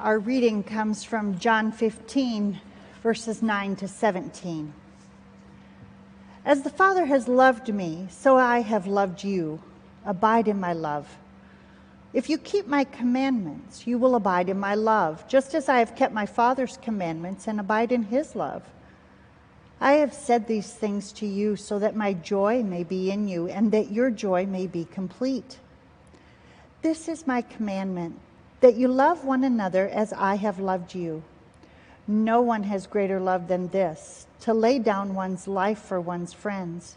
Our reading comes from John 15, verses 9 to 17. As the Father has loved me, so I have loved you. Abide in my love. If you keep my commandments, you will abide in my love, just as I have kept my Father's commandments and abide in his love. I have said these things to you so that my joy may be in you and that your joy may be complete. This is my commandment, that you love one another as I have loved you. No one has greater love than this, to lay down one's life for one's friends.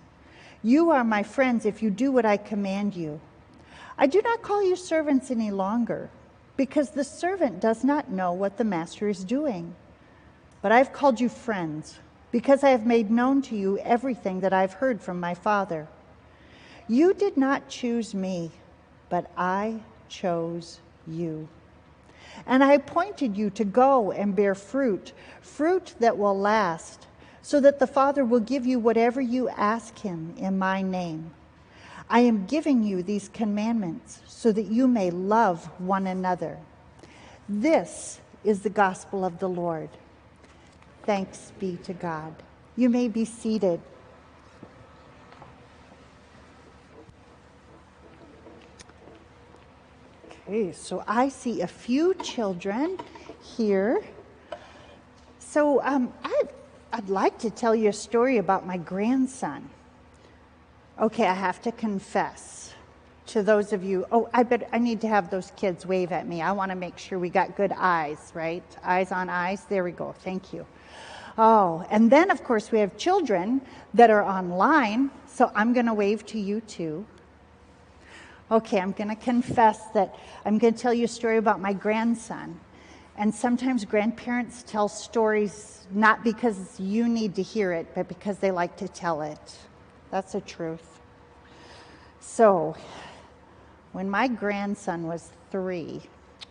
You are my friends if you do what I command you. I do not call you servants any longer, because the servant does not know what the master is doing. But I have called you friends, because I have made known to you everything that I have heard from my Father. You did not choose me, but I chose you. And I appointed you to go and bear fruit, fruit that will last, so that the Father will give you whatever you ask him in my name. I am giving you these commandments so that you may love one another. This is the gospel of the Lord. Thanks be to God. You may be seated. Okay, so I see a few children here. So I'd like to tell you a story about my grandson. Okay, I have to confess to those of you. Oh, I need to have those kids wave at me. I want to make sure we got good eyes, right? Eyes on eyes. There we go. Thank you. Oh, and then, of course, we have children that are online, so I'm going to wave to you, too. Okay, I'm going to confess that I'm going to tell you a story about my grandson. And sometimes grandparents tell stories not because you need to hear it, but because they like to tell it. That's the truth. So, when my grandson was 3,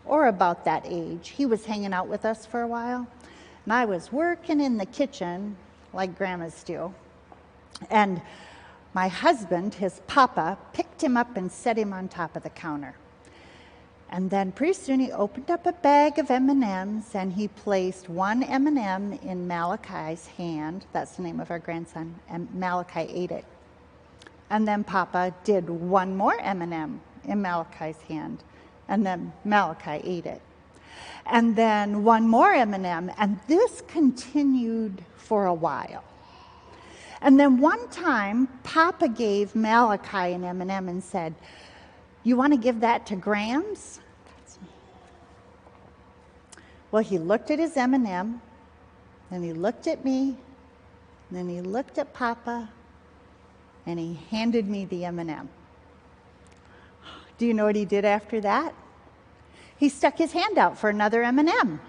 or about that age, he was hanging out with us for a while. And I was working in the kitchen, like grandmas do. And my husband, his papa, picked him up and set him on top of the counter. And then pretty soon he opened up a bag of M&Ms and he placed one M&M in Malachi's hand. That's the name of our grandson. And Malachi ate it. And then Papa did one more M&M in Malachi's hand. And then Malachi ate it. And then one more M&M. And this continued for a while. And then one time, Papa gave Malachi an M&M and said, "You want to give that to Grams?" Well, he looked at his M&M, then he looked at me, then he looked at Papa, and he handed me the M&M. Do you know what he did after that? He stuck his hand out for another M&M,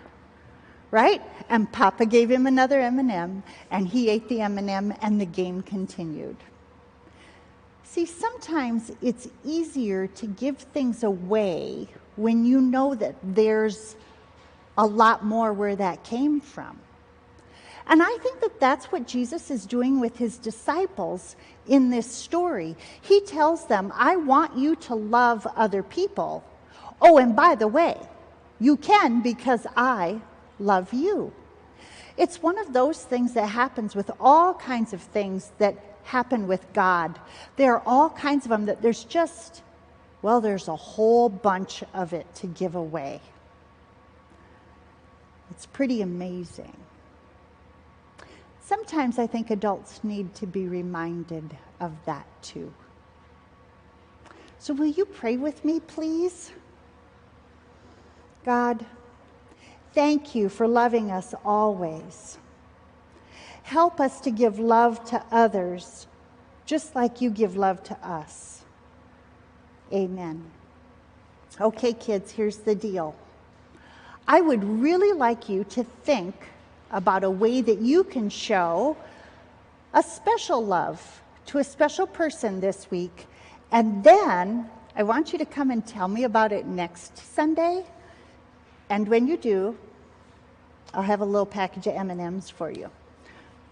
right? And Papa gave him another M&M, and he ate the M&M, and the game continued. See, sometimes it's easier to give things away when you know that there's a lot more where that came from. And I think that that's what Jesus is doing with his disciples in this story. He tells them, I want you to love other people. Oh, and by the way, you can because I love you. It's one of those things that happens with all kinds of things that happen with God. There are all kinds of them that there's a whole bunch of it to give away. It's pretty amazing. Sometimes I think adults need to be reminded of that too. So will you pray with me, please? God, thank you for loving us always. Help us to give love to others just like you give love to us. Amen. Okay, kids, here's the deal. I would really like you to think about a way that you can show a special love to a special person this week. And then I want you to come and tell me about it next Sunday. And when you do, I'll have a little package of M&Ms for you.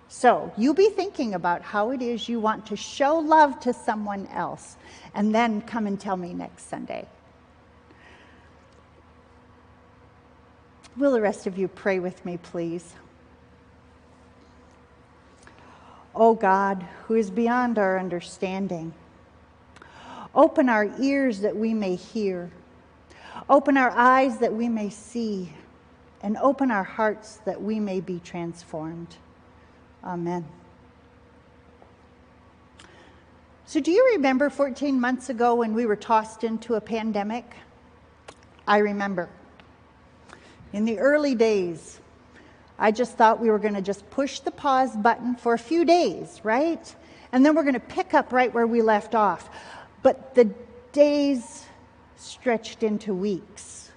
So you be thinking about how it is you want to show love to someone else. And then come and tell me next Sunday. Will the rest of you pray with me, please? O God, who is beyond our understanding, open our ears that we may hear, open our eyes that we may see, and open our hearts that we may be transformed. Amen. So do you remember 14 months ago when we were tossed into a pandemic? I remember. In the early days, I just thought we were going to just push the pause button for a few days, right? And then we're going to pick up right where we left off. But the days stretched into weeks.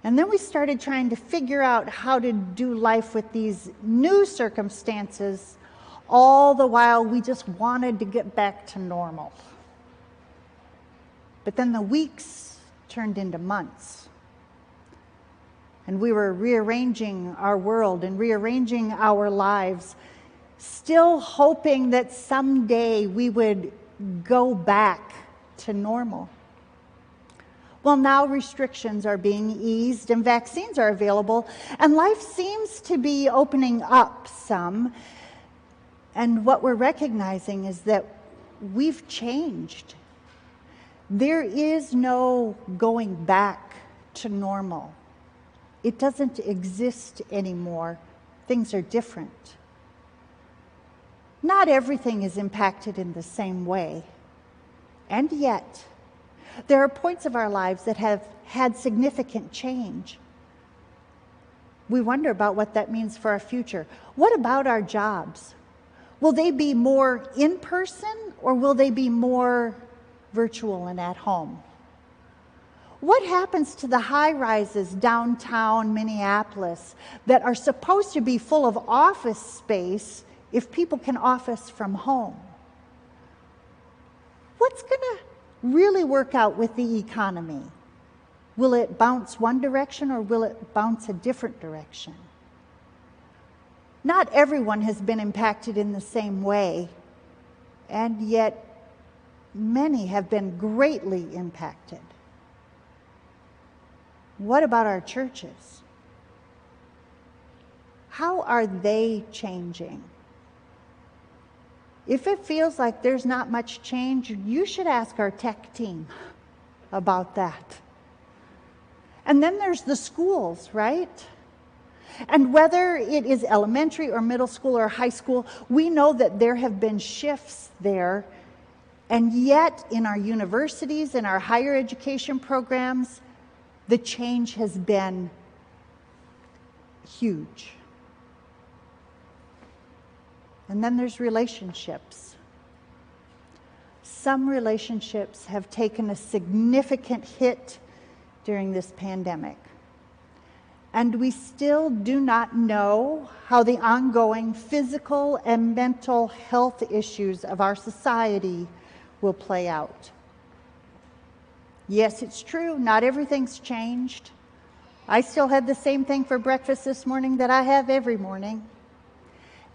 And then we started trying to figure out how to do life with these new circumstances, all the while we just wanted to get back to normal. But then the weeks turned into months. And we were rearranging our world and rearranging our lives, still hoping that someday we would go back to normal. Well, now restrictions are being eased and vaccines are available, and life seems to be opening up some. And what we're recognizing is that we've changed. There is no going back to normal. It doesn't exist anymore. Things are different. Not everything is impacted in the same way. And yet, there are points of our lives that have had significant change. We wonder about what that means for our future. What about our jobs? Will they be more in person or will they be more virtual and at home? What happens to the high-rises downtown Minneapolis that are supposed to be full of office space if people can office from home? What's going to really work out with the economy? Will it bounce one direction or will it bounce a different direction? Not everyone has been impacted in the same way, and yet many have been greatly impacted. What about our churches? How are they changing? If it feels like there's not much change, you should ask our tech team about that. And then there's the schools, right? And whether it is elementary or middle school or high school, we know that there have been shifts there. And yet, in our universities and our higher education programs, the change has been huge. And then there's relationships. Some relationships have taken a significant hit during this pandemic. And we still do not know how the ongoing physical and mental health issues of our society will play out. Yes, it's true, not everything's changed. I still had the same thing for breakfast this morning that I have every morning.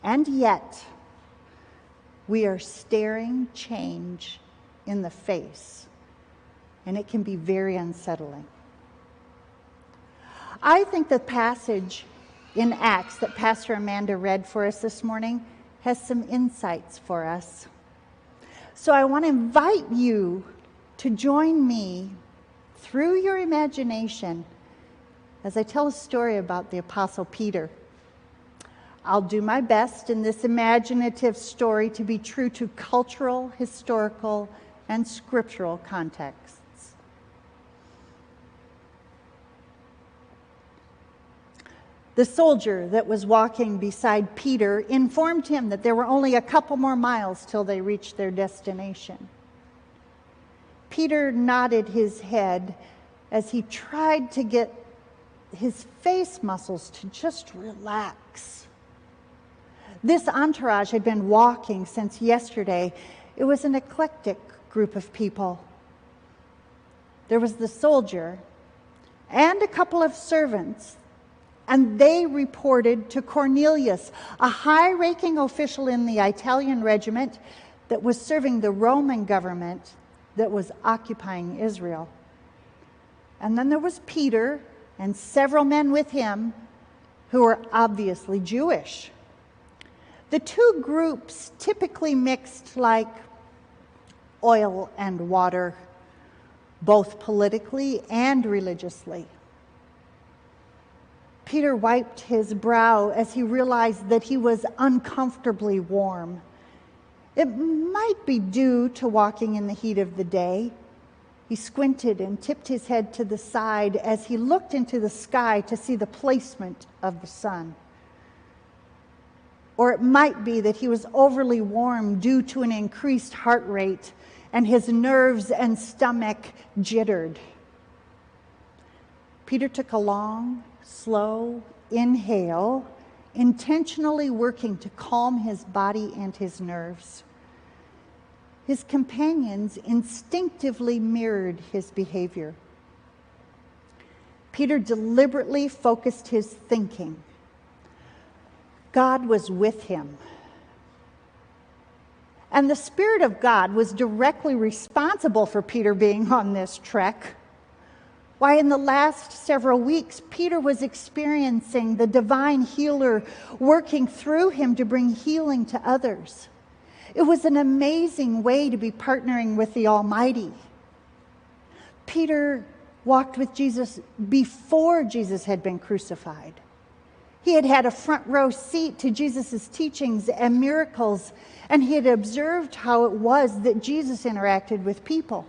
And yet, we are staring change in the face, and it can be very unsettling. I think the passage in Acts that Pastor Amanda read for us this morning has some insights for us. So I want to invite you to join me through your imagination as I tell a story about the Apostle Peter. I'll do my best in this imaginative story to be true to cultural, historical, and scriptural contexts. The soldier that was walking beside Peter informed him that there were only a couple more miles till they reached their destination. Peter nodded his head as he tried to get his face muscles to just relax. This entourage had been walking since yesterday. It was an eclectic group of people. There was the soldier and a couple of servants, and they reported to Cornelius, a high-ranking official in the Italian regiment that was serving the Roman government that was occupying Israel. And then there was Peter, and several men with him who were obviously Jewish. The two groups typically mixed like oil and water, both politically and religiously. Peter wiped his brow as he realized that he was uncomfortably warm. It might be due to walking in the heat of the day. He squinted and tipped his head to the side as he looked into the sky to see the placement of the sun. Or it might be that he was overly warm due to an increased heart rate and his nerves and stomach jittered. Peter took a long, slow inhale, intentionally working to calm his body and his nerves. His companions instinctively mirrored his behavior. Peter deliberately focused his thinking. God was with him. And the Spirit of God was directly responsible for Peter being on this trek. Why, in the last several weeks, Peter was experiencing the divine healer working through him to bring healing to others. It was an amazing way to be partnering with the Almighty. Peter walked with Jesus before Jesus had been crucified. He had had a front row seat to Jesus' teachings and miracles, and he had observed how it was that Jesus interacted with people.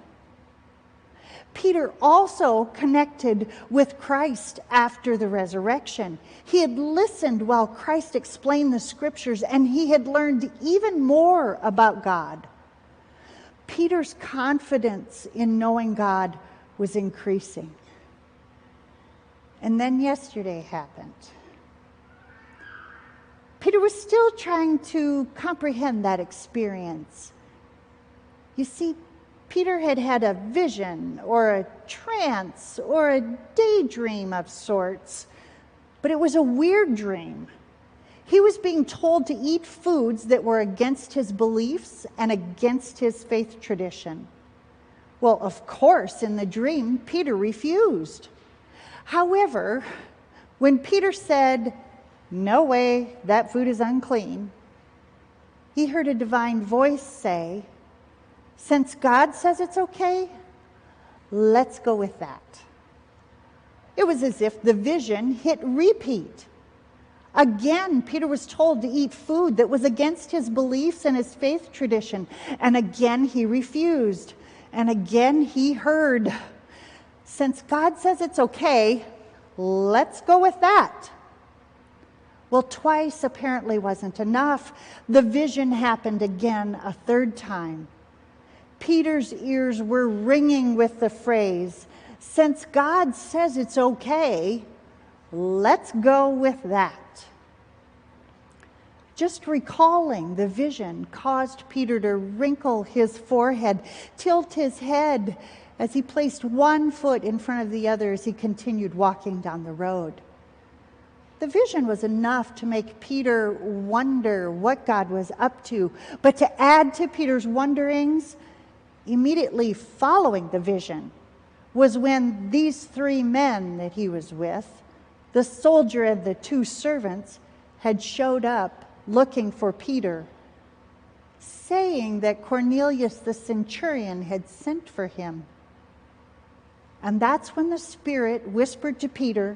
Peter also connected with Christ after the resurrection. He had listened while Christ explained the scriptures, and he had learned even more about God. Peter's confidence in knowing God was increasing. And then yesterday happened. Peter was still trying to comprehend that experience. You see, Peter had had a vision or a trance or a daydream of sorts, but it was a weird dream. He was being told to eat foods that were against his beliefs and against his faith tradition. Well, of course, in the dream, Peter refused. However, when Peter said, "No way, that food is unclean," he heard a divine voice say, "Since God says it's okay, let's go with that." It was as if the vision hit repeat. Again, Peter was told to eat food that was against his beliefs and his faith tradition. And again, he refused. And again, he heard, "Since God says it's okay, let's go with that." Well, twice apparently wasn't enough. The vision happened again a third time. Peter's ears were ringing with the phrase, "Since God says it's okay, let's go with that." Just recalling the vision caused Peter to wrinkle his forehead, tilt his head as he placed one foot in front of the other as he continued walking down the road. The vision was enough to make Peter wonder what God was up to. But to add to Peter's wonderings, immediately following the vision was when these three men that he was with, the soldier and the two servants, had showed up looking for Peter, saying that Cornelius the centurion had sent for him. And that's when the Spirit whispered to Peter,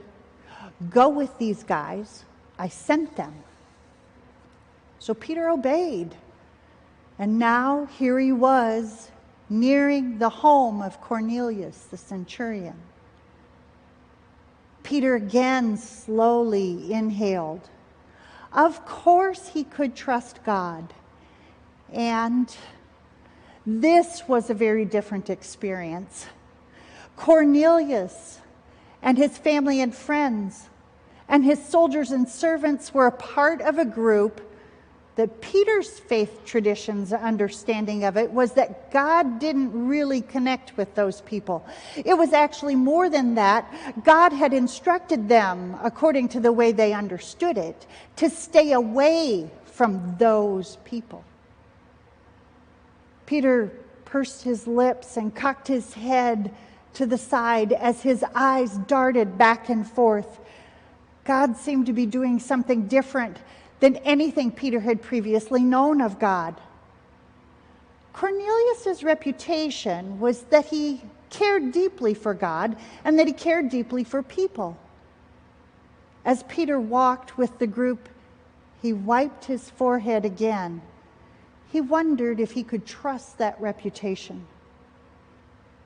"Go with these guys. I sent them." So Peter obeyed. And now here he was, nearing the home of Cornelius the centurion. Peter again slowly inhaled. Of course he could trust God. And this was a very different experience. Cornelius and his family and friends and his soldiers and servants were a part of a group that Peter's faith tradition's understanding of it was that God didn't really connect with those people. It was actually more than that. God had instructed them, according to the way they understood it, to stay away from those people. Peter pursed his lips and cocked his head to the side as his eyes darted back and forth. God seemed to be doing something different than anything Peter had previously known of God. Cornelius's reputation was that he cared deeply for God and that he cared deeply for people. As Peter walked with the group, he wiped his forehead again. He wondered if he could trust that reputation.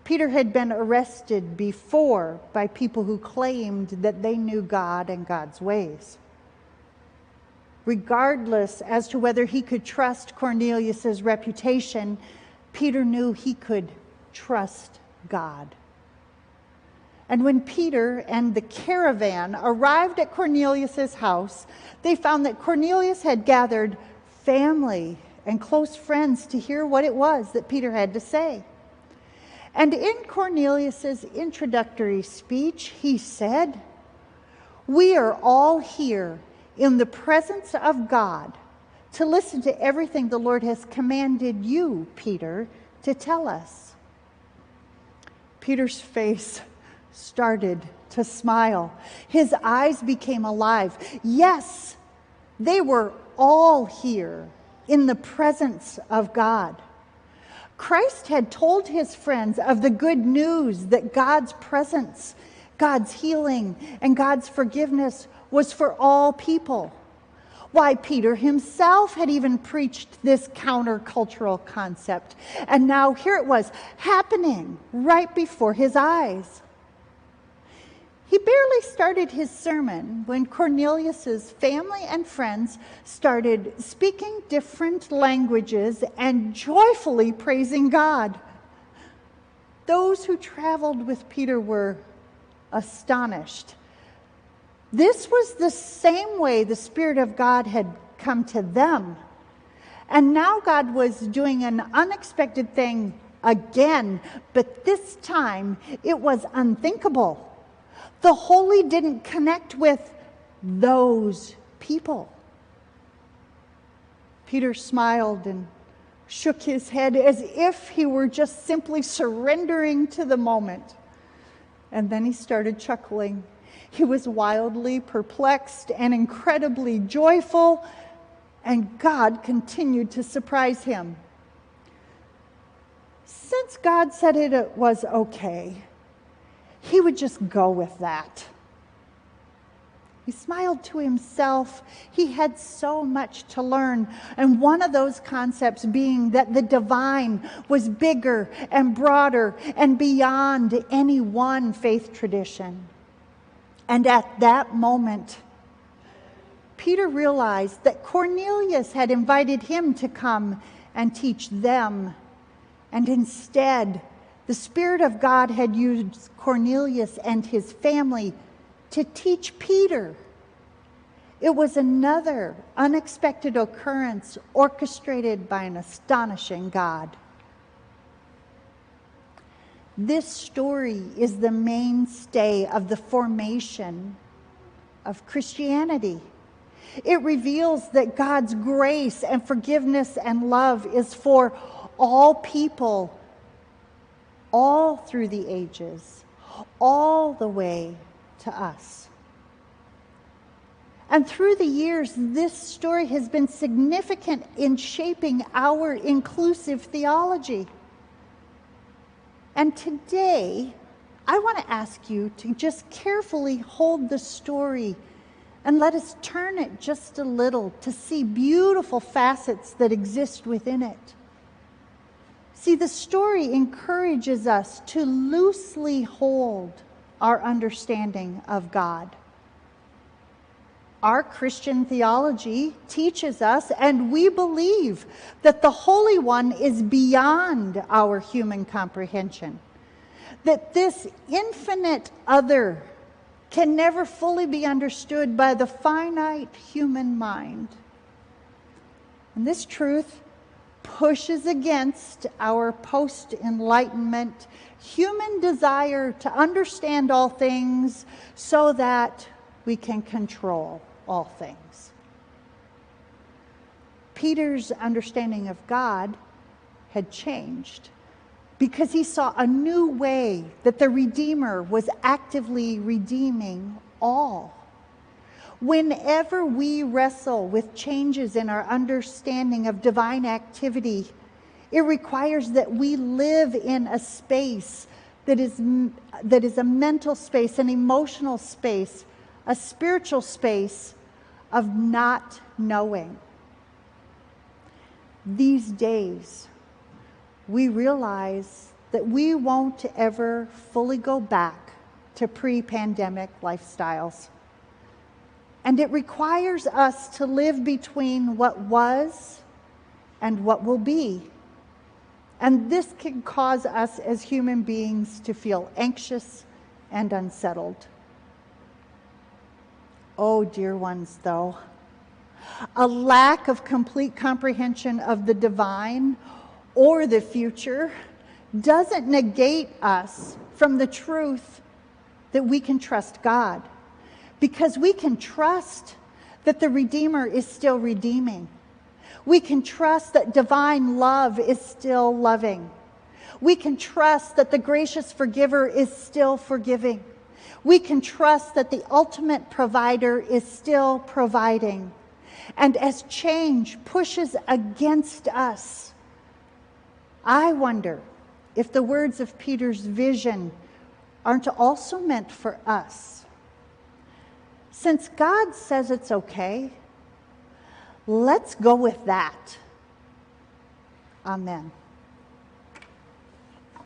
Peter had been arrested before by people who claimed that they knew God and God's ways. Regardless as to whether he could trust Cornelius's reputation, Peter knew he could trust God. And when Peter and the caravan arrived at Cornelius's house, they found that Cornelius had gathered family and close friends to hear what it was that Peter had to say. And in Cornelius's introductory speech, he said, "We are all here in the presence of God to listen to everything the Lord has commanded you, Peter, to tell us." Peter's face started to smile. His eyes became alive. Yes, they were all here in the presence of God. Christ had told his friends of the good news that God's presence, God's healing, and God's forgiveness was for all people. Why, Peter himself had even preached this countercultural concept. And now here it was happening right before his eyes. He barely started his sermon when Cornelius's family and friends started speaking different languages and joyfully praising God. Those who traveled with Peter were astonished. This was the same way the Spirit of God had come to them. And now God was doing an unexpected thing again, but this time it was unthinkable. The holy didn't connect with those people. Peter smiled and shook his head as if he were just simply surrendering to the moment. And then he started chuckling. He was wildly perplexed and incredibly joyful, and God continued to surprise him. Since God said it was okay, he would just go with that. He smiled to himself. He had so much to learn, and one of those concepts being that the divine was bigger and broader and beyond any one faith tradition. And at that moment, Peter realized that Cornelius had invited him to come and teach them, and instead, the Spirit of God had used Cornelius and his family to teach Peter. It was another unexpected occurrence orchestrated by an astonishing God. This story is the mainstay of the formation of Christianity. It reveals that God's grace and forgiveness and love is for all people, all through the ages, all the way to us. And through the years, this story has been significant in shaping our inclusive theology. And today, I want to ask you to just carefully hold the story and let us turn it just a little to see beautiful facets that exist within it. See, the story encourages us to loosely hold our understanding of God. Our Christian theology teaches us, and we believe, that the Holy One is beyond our human comprehension. That this infinite other can never fully be understood by the finite human mind. And this truth pushes against our post-Enlightenment human desire to understand all things so that we can control all things. Peter's understanding of God had changed. because he saw a new way that the Redeemer was actively redeeming all. Whenever we wrestle with changes in our understanding of divine activity, it requires that we live in a space that is a mental space, an emotional space, a spiritual space of not knowing. These days, we realize that we won't ever fully go back to pre-pandemic lifestyles. And it requires us to live between what was and what will be. And this can cause us as human beings to feel anxious and unsettled. Oh, dear ones, though, a lack of complete comprehension of the divine or the future doesn't negate us from the truth that we can trust God, because we can trust that the Redeemer is still redeeming. We can trust that divine love is still loving. We can trust that the gracious forgiver is still forgiving. We can trust that the ultimate provider is still providing. And as change pushes against us, I wonder if the words of Peter's vision aren't also meant for us. Since God says it's okay, let's go with that. Amen.